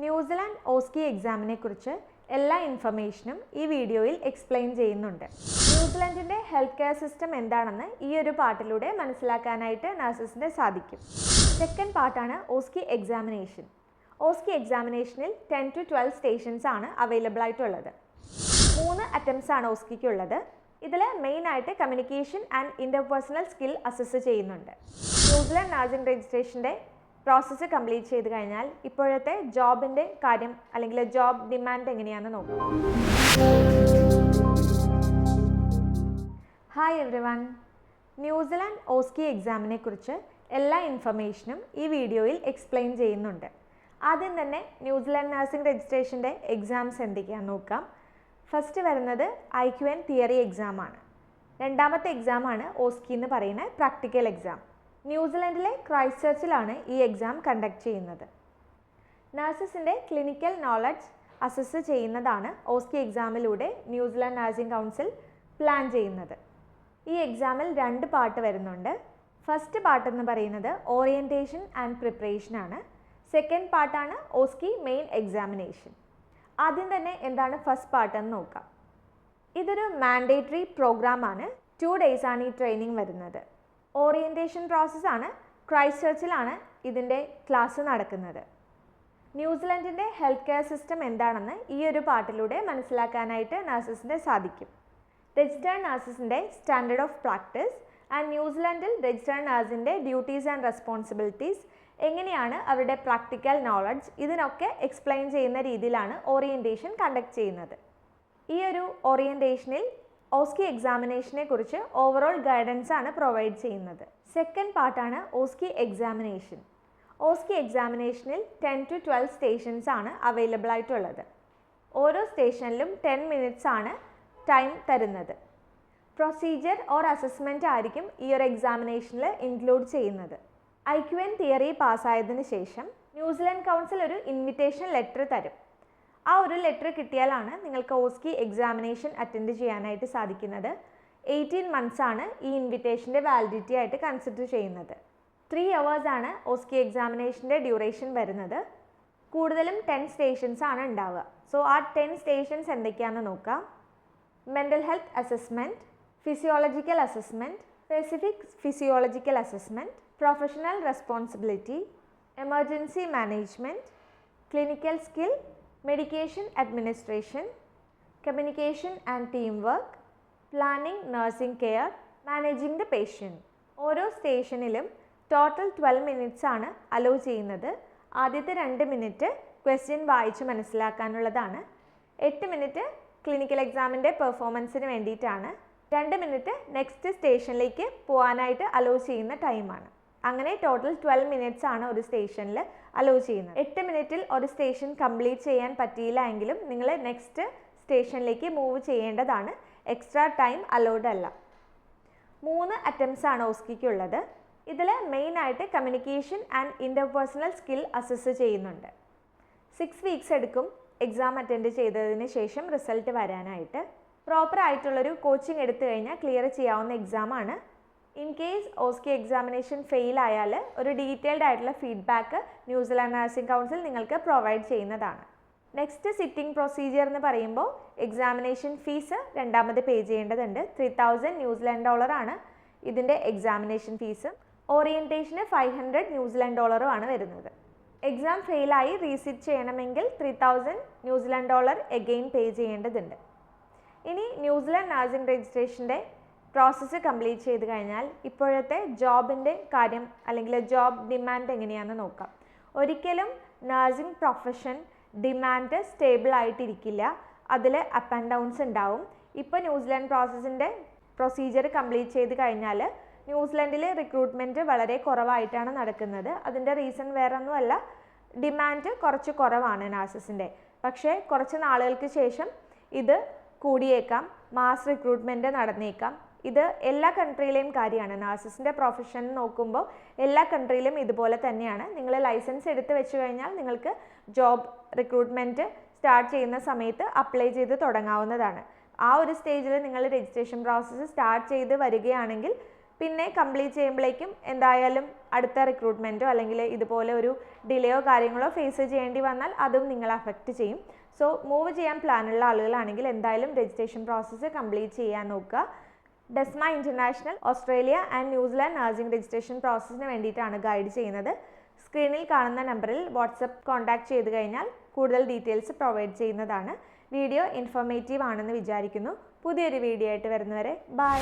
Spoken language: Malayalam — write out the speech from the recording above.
ന്യൂസിലാൻഡ് ഓസ്കി എക്സാമിനെ കുറിച്ച് എല്ലാ ഇൻഫർമേഷനും ഈ വീഡിയോയിൽ എക്സ്പ്ലെയിൻ ചെയ്യുന്നുണ്ട്. ന്യൂസിലാൻഡിൻ്റെ ഹെൽത്ത് കെയർ സിസ്റ്റം എന്താണെന്ന് ഈ ഒരു പാർട്ടിലൂടെ മനസ്സിലാക്കാനായിട്ട് നഴ്സസിന് സാധിക്കും. സെക്കൻഡ് പാർട്ടാണ് ഓസ്കി എക്സാമിനേഷൻ. ഓസ്കി എക്സാമിനേഷനിൽ 10 to 12 സ്റ്റേഷൻസ് ആണ് അവൈലബിൾ ആയിട്ടുള്ളത്. 3 അറ്റംപ്റ്റ്സ് ആണ് ഓസ്കിക്കുള്ളത്. ഇതിൽ മെയിനായിട്ട് communication and interpersonal skill assess ചെയ്യുന്നുണ്ട്. ന്യൂസിലാൻഡ് നഴ്സിംഗ് രജിസ്ട്രേഷൻ്റെ പ്രോസസ്സ് കംപ്ലീറ്റ് ചെയ്ത് കഴിഞ്ഞാൽ ഇപ്പോഴത്തെ ജോബിൻ്റെ കാര്യം അല്ലെങ്കിൽ ജോബ് ഡിമാൻഡ് എങ്ങനെയാണെന്ന് നോക്കാം. ഹായ് എവ്രിവൺ, ന്യൂസിലാൻഡ് ഓസ്കി എക്സാമിനെ കുറിച്ച് എല്ലാ ഇൻഫർമേഷനും ഈ വീഡിയോയിൽ എക്സ്പ്ലെയിൻ ചെയ്യുന്നുണ്ട്. ആദ്യം തന്നെ ന്യൂസിലാൻഡ് നഴ്സിംഗ് രജിസ്ട്രേഷൻ്റെ എക്സാംസ് എന്തൊക്കെയാണെന്ന് നോക്കാം. ഫസ്റ്റ് വരുന്നത് IQN തിയറി എക്സാമാണ്. രണ്ടാമത്തെ എക്സാമാണ് ഓസ്കി എന്ന് പറയുന്ന പ്രാക്ടിക്കൽ എക്സാം. ന്യൂസിലാൻഡിലെ ക്രൈസ്റ്റ് ചർച്ചിലാണ് ഈ എക്സാം കണ്ടക്ട് ചെയ്യുന്നത്. നഴ്സസിൻ്റെ ക്ലിനിക്കൽ നോളജ് അസസ് ചെയ്യുന്നതാണ് ഓസ്കി എക്സാമിലൂടെ ന്യൂസിലാൻഡ് നഴ്സിംഗ് കൗൺസിൽ പ്ലാൻ ചെയ്യുന്നത്. ഈ എക്സാമിൽ 2 പാർട്ട് വരുന്നുണ്ട്. ഫസ്റ്റ് പാർട്ട് എന്ന് പറയുന്നത് ഓറിയൻറ്റേഷൻ ആൻഡ് പ്രിപ്പറേഷനാണ്. സെക്കൻഡ് പാർട്ടാണ് ഓസ്കി മെയിൻ എക്സാമിനേഷൻ. ആദ്യം തന്നെ എന്താണ് ഫസ്റ്റ് പാർട്ട് എന്ന് നോക്കാം. ഇതൊരു മാൻഡേറ്ററി പ്രോഗ്രാമാണ്. 2 days ആണ് ഈ ട്രെയിനിങ് വരുന്നത്. ഓറിയൻറ്റേഷൻ പ്രോസസ്സാണ്. ക്രൈസ്റ്റ് ചർച്ചിലാണ് ഇതിൻ്റെ ക്ലാസ് നടക്കുന്നത്. ന്യൂസിലാൻഡിൻ്റെ ഹെൽത്ത് കെയർ സിസ്റ്റം എന്താണെന്ന് ഈ ഒരു പാർട്ടിലൂടെ മനസ്സിലാക്കാനായിട്ട് നഴ്സസിന് സാധിക്കും. രജിസ്റ്റേർഡ് നഴ്സസിൻ്റെ സ്റ്റാൻഡേർഡ് ഓഫ് പ്രാക്ടീസ് ആൻഡ് ന്യൂസിലാൻഡിൽ രജിസ്റ്റേർഡ് നഴ്സിൻ്റെ ഡ്യൂട്ടീസ് ആൻഡ് റെസ്പോൺസിബിലിറ്റീസ്, എങ്ങനെയാണ് അവരുടെ പ്രാക്ടിക്കൽ നോളജ്, ഇതിനൊക്കെ എക്സ്പ്ലെയിൻ ചെയ്യുന്ന രീതിയിലാണ് ഓറിയൻറ്റേഷൻ കണ്ടക്ട് ചെയ്യുന്നത്. ഈ ഒരു ഓറിയൻറ്റേഷനിൽ ഓസ്കി എക്സാമിനേഷനെ കുറിച്ച് ഓവറോൾ ഗൈഡൻസ് ആണ് പ്രൊവൈഡ് ചെയ്യുന്നത്. സെക്കൻഡ് പാർട്ടാണ് ഓസ്കി എക്സാമിനേഷൻ. ഓസ്കി എക്സാമിനേഷനിൽ 10 to 12 സ്റ്റേഷൻസ് ആണ് അവൈലബിൾ ആയിട്ടുള്ളത്. ഓരോ സ്റ്റേഷനിലും 10 minutes ആണ് ടൈം തരുന്നത്. പ്രൊസീജിയർ ഓർ അസസ്മെൻ്റ് ആയിരിക്കും ഈ ഒരു എക്സാമിനേഷനിൽ ഇൻക്ലൂഡ് ചെയ്യുന്നത്. IQN തിയറി പാസ്സായതിനു ശേഷം ന്യൂസിലാൻഡ് കൗൺസിൽ ഒരു ഇൻവിറ്റേഷൻ ലെറ്റർ തരും. ആ ഒരു ലെറ്റർ കിട്ടിയാലാണ് നിങ്ങൾക്ക് ഓസ്കി എക്സാമിനേഷൻ അറ്റൻഡ് ചെയ്യാനായിട്ട് സാധിക്കുന്നത്. 18 months ആണ് ഈ ഇൻവിറ്റേഷൻ്റെ വാലിഡിറ്റി ആയിട്ട് കൺസിഡർ ചെയ്യുന്നത്. 3 hours ആണ് ഓസ്കി എക്സാമിനേഷൻ്റെ ഡ്യൂറേഷൻ വരുന്നത്. കൂടുതലും 10 സ്റ്റേഷൻസ് ആണ് ഉണ്ടാവുക. സോ ആ 10 സ്റ്റേഷൻസ് എന്തൊക്കെയാണെന്ന് നോക്കാം. Mental health assessment, physiological assessment, specific physiological assessment, professional responsibility, emergency management, clinical skill, medication administration, communication and team work, planning nursing care, managing the patient. ഓരോ സ്റ്റേഷനിലും ടോട്ടൽ 12 minutes ആണ് അലോ ചെയ്യുന്നത്. ആദ്യത്തെ 2 minute ക്വസ്റ്റ്യൻ വായിച്ച് മനസ്സിലാക്കാനുള്ളതാണ്. 8 minute ക്ലിനിക്കൽ എക്സാമിൻ്റെ പെർഫോമൻസിന് വേണ്ടിയിട്ടാണ്. 2 minute നെക്സ്റ്റ് സ്റ്റേഷനിലേക്ക് പോകാനായിട്ട് അലോ ചെയ്യുന്ന ടൈമാണ്. അങ്ങനെ ടോട്ടൽ 12 minutes ആണ് ഒരു സ്റ്റേഷനിൽ അലോ ചെയ്യുന്നത്. 8 minute ഒരു സ്റ്റേഷൻ കംപ്ലീറ്റ് ചെയ്യാൻ പറ്റിയില്ല എങ്കിലും നിങ്ങൾ നെക്സ്റ്റ് സ്റ്റേഷനിലേക്ക് മൂവ് ചെയ്യേണ്ടതാണ്. എക്സ്ട്രാ ടൈം അലോഡ് അല്ല. 3 attempts ആണ് ഓസ്കിക്കുള്ളത്. ഇതിൽ മെയിനായിട്ട് communication and interpersonal skill assess ചെയ്യുന്നുണ്ട്. 6 weeks എടുക്കും എക്സാം അറ്റൻഡ് ചെയ്തതിന് ശേഷം റിസൾട്ട് വരാനായിട്ട്. പ്രോപ്പർ ആയിട്ടുള്ളൊരു കോച്ചിങ് എടുത്തു കഴിഞ്ഞാൽ ക്ലിയർ ചെയ്യാവുന്ന എക്സാമാണ്. ഇൻ കേസ് ഓസ്കി എക്സാമിനേഷൻ ഫെയിൽ ആയാൽ ഒരു ഡീറ്റെയിൽഡ് ആയിട്ടുള്ള ഫീഡ്ബാക്ക് ന്യൂസിലാൻഡ് നഴ്സിംഗ് കൗൺസിൽ നിങ്ങൾക്ക് പ്രൊവൈഡ് ചെയ്യുന്നതാണ്. നെക്സ്റ്റ് സിറ്റിംഗ് പ്രൊസീജിയർ എന്ന് പറയുമ്പോൾ എക്സാമിനേഷൻ ഫീസ് രണ്ടാമത് പേ ചെയ്യേണ്ടതുണ്ട്. 3000 ന്യൂസിലാൻഡ് ഡോളർ ആണ് ഇതിൻ്റെ എക്സാമിനേഷൻ ഫീസ്. ഓറിയൻറ്റേഷന് 500 ന്യൂസിലാൻഡ് ഡോളറും ആണ് വരുന്നത്. എക്സാം ഫെയിലായി റീസിറ്റ് ചെയ്യണമെങ്കിൽ 3000 ന്യൂസിലാൻഡ് ഡോളർ എഗെയിൻ പേ ചെയ്യേണ്ടതുണ്ട്. ഇനി ന്യൂസിലാൻഡ് നഴ്സിംഗ് രജിസ്ട്രേഷൻ്റെ പ്രോസസ്സ് കംപ്ലീറ്റ് ചെയ്ത് കഴിഞ്ഞാൽ ഇപ്പോഴത്തെ ജോബിൻ്റെ കാര്യം അല്ലെങ്കിൽ ജോബ് ഡിമാൻഡ് എങ്ങനെയാണെന്ന് നോക്കാം. ഒരിക്കലും നഴ്സിംഗ് പ്രൊഫഷൻ ഡിമാൻഡ് സ്റ്റേബിൾ ആയിട്ടിരിക്കില്ല. അതിൽ അപ്പ് ആൻഡ് ഡൗൺസ് ഉണ്ടാവും. ഇപ്പോൾ ന്യൂസിലാൻഡ് പ്രൊസീജിയർ കംപ്ലീറ്റ് ചെയ്ത് കഴിഞ്ഞാൽ ന്യൂസിലാൻഡിൽ റിക്രൂട്ട്മെൻറ്റ് വളരെ കുറവായിട്ടാണ് നടക്കുന്നത്. അതിൻ്റെ റീസൺ വേറൊന്നുമല്ല, ഡിമാൻഡ് കുറച്ച് കുറവാണ് നഴ്സസിൻ്റെ. പക്ഷേ കുറച്ച് നാളുകൾക്ക് ശേഷം ഇത് കൂടിയേക്കാം, മാസ് റിക്രൂട്ട്മെൻറ്റ് നടന്നേക്കാം. ഇത് എല്ലാ കൺട്രിയിലെയും കാര്യമാണ്. നഴ്സസിൻ്റെ പ്രൊഫഷൻ നോക്കുമ്പോൾ എല്ലാ കൺട്രിയിലും ഇതുപോലെ തന്നെയാണ്. നിങ്ങൾ ലൈസൻസ് എടുത്ത് വെച്ച് കഴിഞ്ഞാൽ നിങ്ങൾക്ക് ജോബ് റിക്രൂട്ട്മെൻറ്റ് സ്റ്റാർട്ട് ചെയ്യുന്ന സമയത്ത് അപ്ലൈ ചെയ്ത് തുടങ്ങാവുന്നതാണ്. ആ ഒരു സ്റ്റേജിൽ നിങ്ങൾ രജിസ്ട്രേഷൻ പ്രോസസ്സ് സ്റ്റാർട്ട് ചെയ്ത് വരികയാണെങ്കിൽ പിന്നെ കംപ്ലീറ്റ് ചെയ്യുമ്പോഴേക്കും എന്തായാലും അടുത്ത റിക്രൂട്ട്മെൻറ്റോ അല്ലെങ്കിൽ ഇതുപോലെ ഒരു ഡിലേയോ കാര്യങ്ങളോ ഫേസ് ചെയ്യേണ്ടി വന്നാൽ അതും നിങ്ങളെ അഫക്റ്റ് ചെയ്യും. സോ മൂവ് ചെയ്യാൻ പ്ലാനുള്ള ആളുകളാണെങ്കിൽ എന്തായാലും രജിസ്ട്രേഷൻ പ്രോസസ്സ് കംപ്ലീറ്റ് ചെയ്യാൻ നോക്കുക. ഡെസ്മ international Australia and New Zealand nursing registration പ്രോസസ്സിന് വേണ്ടിയിട്ടാണ് ഗൈഡ് ചെയ്യുന്നത്. സ്ക്രീനിൽ കാണുന്ന നമ്പറിൽ വാട്സപ്പ് കോൺടാക്റ്റ് ചെയ്ത് കഴിഞ്ഞാൽ കൂടുതൽ ഡീറ്റെയിൽസ് പ്രൊവൈഡ് ചെയ്യുന്നതാണ്. വീഡിയോ ഇൻഫോർമേറ്റീവ് ആണെന്ന് വിചാരിക്കുന്നു. പുതിയൊരു വീഡിയോ ആയിട്ട് വരുന്നവരെ ബൈ.